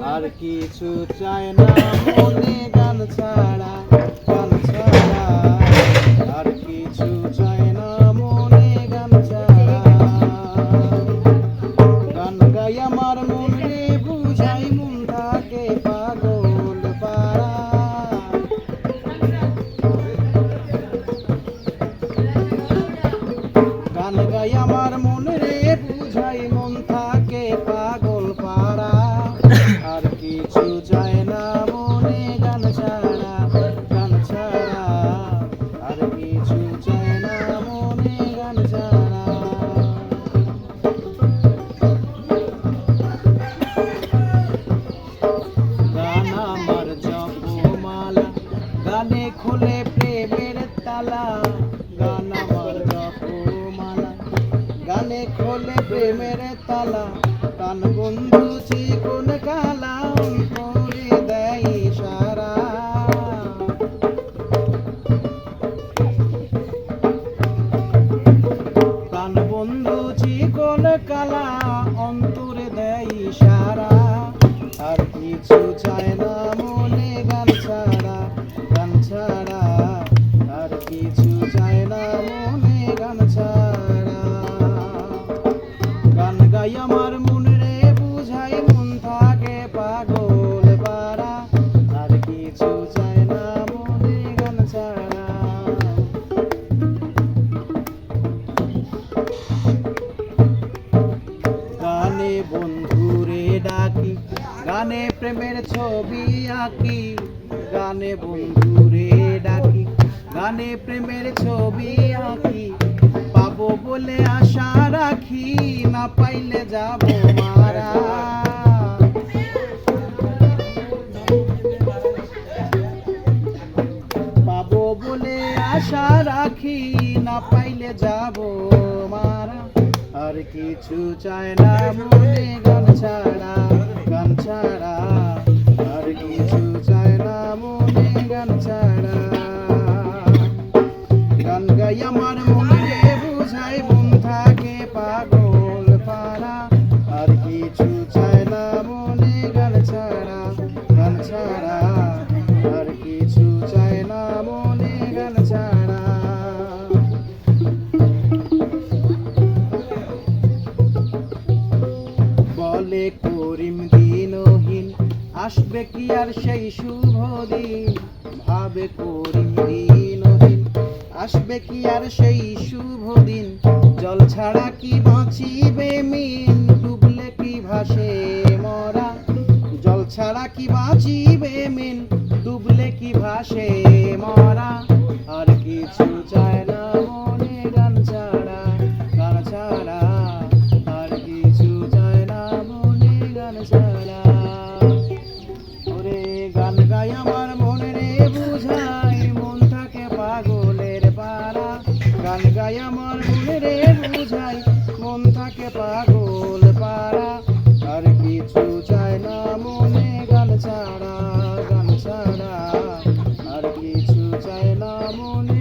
আর কিছু চায় না মনে গান ছাড়া, গান ছাড়া আর কিছু চায় না মনে গান ছাড়া। গান গাই আমার মনে বুঝাই মন থাকে পাগল পারা। গান গাই আমার মনে বুঝাই মন থাকে পাগল পারা। আর কিছু চায় না মনে গান ছাড়া, গান ছাড়া আর কিছু চায় না মনে গান ছাড়া। গান আমার জপমালা, গানে খোলে প্রেমের তালা। গান আমার জপমালা, গানে খোলে প্রেমের তালা। প্রাণ বন্ধু চিকন কালা অন্তরে দেয় ইশারা। প্রাণ বন্ধু চিকন কালা অন্তরে দেয় ইশারা। আর কিছু চায় না মনে গান ছাড়া, গান ছাড়া আর কিছু চায় না মনে গান ছাড়া। গান গাই আমার মনে রে বুঝাই মন থাকে পাগল পারা। আর কিছু চায় না মনে গান ছাড়া। গানে বন্ধুরে ডাকি, গানে প্রেমের ছবি আঁকি। গানে বন্ধুরে ডাকি, গানে প্রেমের ছবি আঁকি। পাবো বলে আশা রাখি, না পাইলে যাব মারা। পাবো বলে আশা রাখি, না পাইলে যাব মারা। আর কিছু চায় না মনে গান ছাড়া, গান ছাড়া আর কিছু চায় না মনে গান ছাড়া। গান গাই আমার মনে বুঝাই মন থাকে পাগল পারা। আর কিছু চায় না মনে গান ছাড়া, গান ছাড়া আর কিছু চায় না মনে গান ছাড়া। বলে করিম দিনহীন, আসবে কি আর সেই শুভ দিন। ভাবে করিম দিনহীন, আসবে কি আর সেই শুভ দিন। জল ছাড়া কি বাঁচিবে মিন, ডুবলে কি ভাসে মরা। জল ছাড়া কি বাঁচিবে মিন, ডুবলে কি ভাসে মরা। আর কিছু চায় না মনে গান ছাড়া, গান ছাড়া আর কিছু চায় না মনে গান ছাড়া। ওরে গান গাই আমার মনে রে বুঝাই মন থাকে পাগলের পারা। গান গাই আমার মনে রে বুঝাই মন থাকে পাগল পারা। আর কিছু চায় না মনে গান ছাড়া, গান ছাড়া আর কিছু চায় না মনে